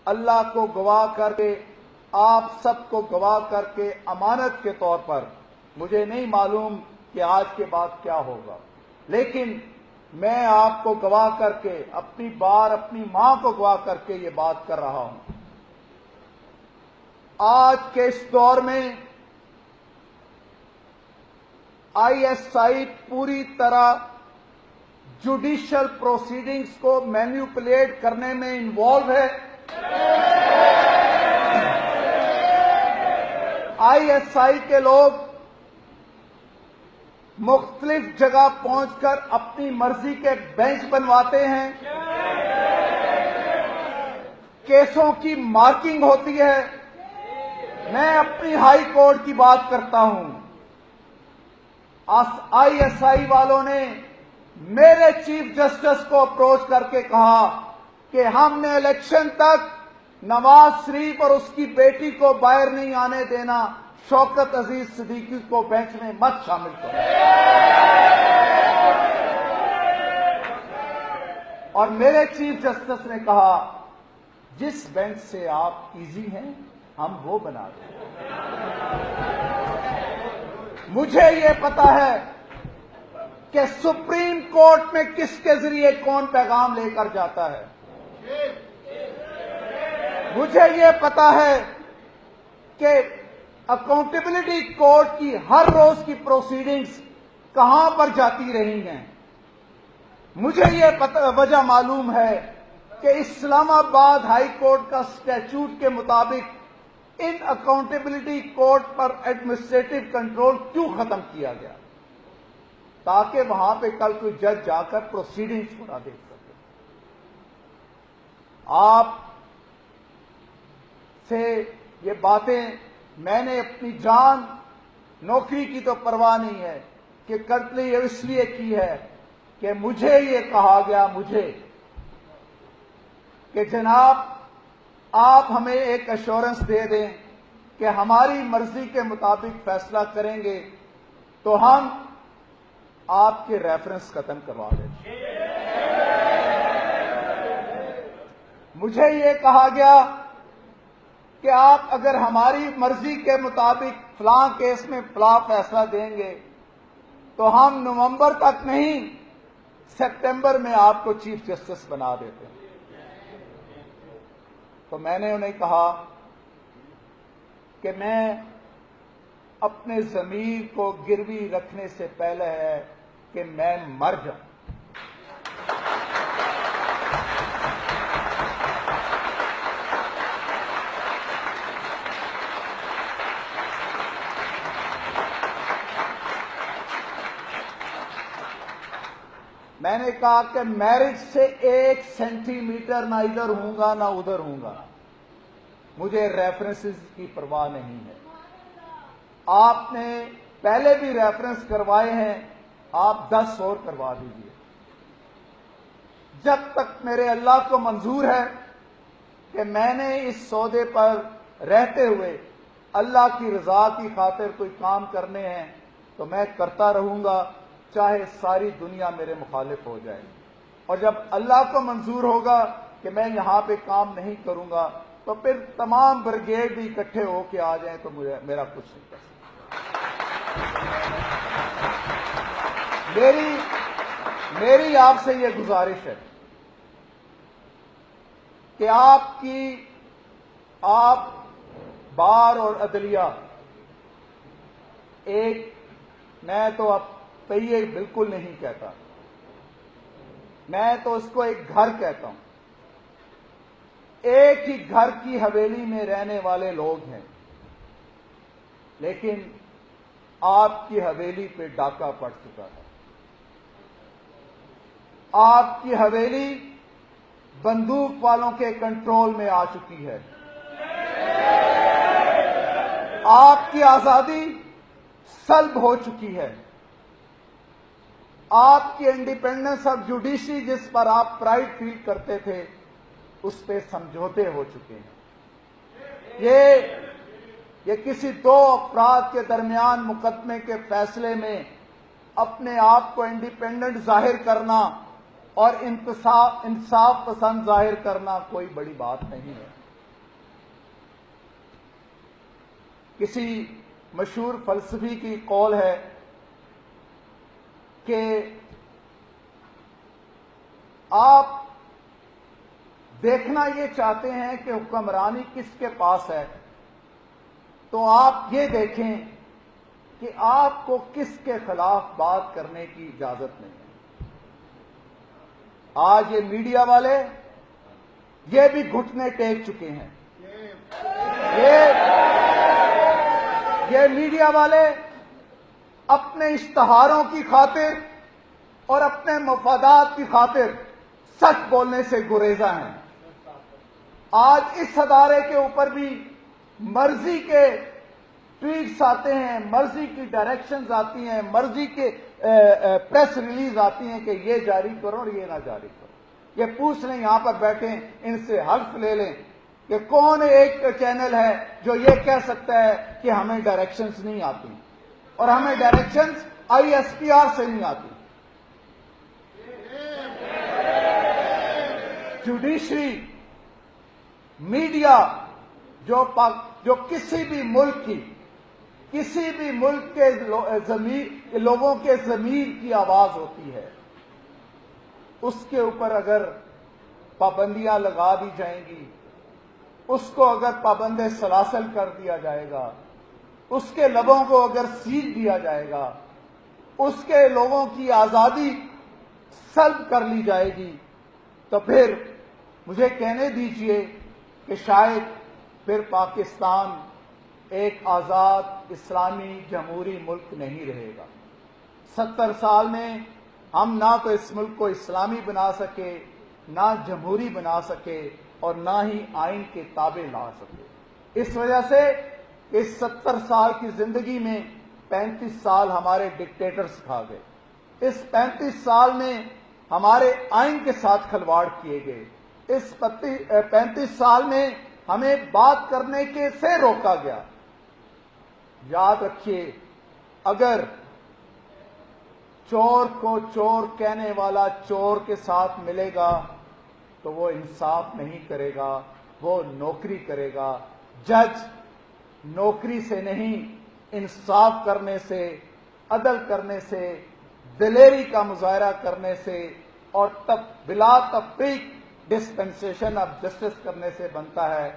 अल्लाह को गवाह करके, आप सबको गवाह करके अमानत के तौर पर, मुझे नहीं मालूम कि आज के बाद क्या होगा, लेकिन मैं आपको गवाह करके, अपनी मां को गवाह करके ये बात कर रहा हूं। आज के इस दौर में आईएसआई पूरी तरह जुडिशियल प्रोसीडिंग्स को मैनिपुलेट करने में इन्वॉल्व है। आईएसआई के लोग मुख्तलिफ जगह पहुंचकर अपनी मर्जी के बेंच बनवाते हैं, केसों की मार्किंग होती है। मैं अपनी हाई कोर्ट की बात करता हूं। आईएसआई वालों ने मेरे चीफ जस्टिस को अप्रोच करके कहा कि हमने इलेक्शन तक नवाज शरीफ और उसकी बेटी को बाहर नहीं आने देना, शौकत अजीज सिद्दीकी को बेंच में मत शामिल करो। और मेरे चीफ जस्टिस ने कहा, जिस बेंच से आप इजी हैं हम वो बना दें। मुझे ये पता है कि सुप्रीम कोर्ट में किसके जरिए कौन पैगाम लेकर जाता है। मुझे ये पता है कि अकाउंटेबिलिटी कोर्ट की हर रोज की प्रोसीडिंग्स कहां पर जाती रही हैं। मुझे ये वजह मालूम है कि इस्लामाबाद हाई कोर्ट का स्टैट्यूट के मुताबिक इन अकाउंटेबिलिटी कोर्ट पर एडमिनिस्ट्रेटिव कंट्रोल क्यों खत्म किया गया, ताकि वहां पे कल कोई जज जाकर प्रोसीडिंग्स को ना देख सके। आप से ये बातें मैंने अपनी जान, नौकरी की तो परवाह नहीं है कि करते इसलिए की है कि मुझे ये कहा गया कि जनाब आप हमें एक एश्योरेंस दे दें कि हमारी मर्जी के मुताबिक फैसला करेंगे तो हम आपके रेफरेंस खत्म करवा देंगे। मुझे ये कहा गया कि आप अगर हमारी मर्जी के मुताबिक फलां केस में फलां फैसला देंगे तो हम नवंबर तक नहीं, सितंबर में आपको चीफ जस्टिस बना देते हैं। तो मैंने उन्हें कहा कि मैं अपने ज़मीर को गिरवी रखने से पहले है कि मैं मर जाऊं। मैंने कहा कि मैरिज से 1 सेंटीमीटर ना इधर हूंगा ना उधर हूंगा, मुझे रेफरेंसेस की परवाह नहीं है। आपने पहले भी रेफरेंस करवाए हैं, आप 10 और करवा दीजिए। जब तक मेरे अल्लाह को मंजूर है कि मैंने इस सौदे पर रहते हुए अल्लाह की रजा की खातिर कोई काम करने हैं तो मैं करता रहूंगा, चाहे सारी दुनिया मेरे मुखालिफ हो जाए। और जब अल्लाह को मंजूर होगा कि मैं यहां पे काम नहीं करूंगा तो फिर तमाम ब्रिगेड भी इकट्ठे होके आ जाएं तो मेरा कुछ नहीं कर सकता। मेरी आपसे ये गुजारिश है कि आप बार और अदलिया मैं तो अब पहिए बिल्कुल नहीं कहता, मैं तो उसको एक घर कहता हूं। एक ही घर की हवेली में रहने वाले लोग हैं, लेकिन आपकी हवेली पे डाका पड़ चुका है। आपकी हवेली बंदूक वालों के कंट्रोल में आ चुकी है। आपकी आजादी सल्ब हो चुकी है। आपकी इंडिपेंडेंस ऑफ जुडिशरी जिस पर आप प्राइड फील करते थे, उस पे समझौते हो चुके हैं। ये किसी दो अफराद के दरमियान मुकदमे के फैसले में अपने आप को इंडिपेंडेंट जाहिर करना और इंसाफ पसंद जाहिर करना कोई बड़ी बात नहीं है। किसी मशहूर फलसफी की कौल है कि आप देखना ये चाहते हैं कि हुक्मरानी किसके पास है, तो आप ये देखें कि आपको किसके खिलाफ बात करने की इजाजत नहीं है। आज ये मीडिया वाले ये भी घुटने टेक चुके हैं। ये मीडिया वाले अपने इश्तहारों की खातिर और अपने मफादात की खातिर सच बोलने से गुरेजा हैं। आज इस अदारे के ऊपर भी मर्जी के ट्वीट्स आते हैं, मर्जी की डायरेक्शंस आती हैं, मर्जी के प्रेस रिलीज आती हैं कि ये जारी करो और ये ना जारी करो। ये पूछ लें, यहां पर बैठे इनसे हल्फ ले लें कि कौन एक चैनल है जो ये कह सकता है कि हमें डायरेक्शंस नहीं आती और हमें डायरेक्शंस ISPR से नहीं आती। जुडिशरी, मीडिया जो किसी भी मुल्क के लोगों के ज़मीर की आवाज होती है, उसके ऊपर अगर पाबंदियां लगा दी जाएंगी, उसको अगर पाबंद सलासल कर दिया जाएगा, उसके लबों को अगर सील दिया जाएगा, उसके लोगों की आजादी सल्ब कर ली जाएगी, तो फिर मुझे कहने दीजिए कि शायद फिर पाकिस्तान एक आज़ाद इस्लामी जमहूरी मुल्क नहीं रहेगा। 70 साल में हम ना तो इस मुल्क को इस्लामी बना सके, ना जमहूरी बना सके और ना ही आइन के ताबे ला सके। इस वजह से इस 70 साल की जिंदगी में 35 साल हमारे डिक्टेटर्स खा गए। इस 35 साल में हमारे आइन के साथ खिलवाड़ किए गए। इस 35 साल में हमें बात करने के से रोका गया। याद रखिए, अगर चोर को चोर कहने वाला चोर के साथ मिलेगा तो वो इंसाफ नहीं करेगा, वो नौकरी करेगा। जज नौकरी से नहीं, इंसाफ करने से, अदल करने से, दिलेरी का मुजाहरा करने से और तब बिला तफरीक डिस्पेंसेशन ऑफ जस्टिस करने से बनता है।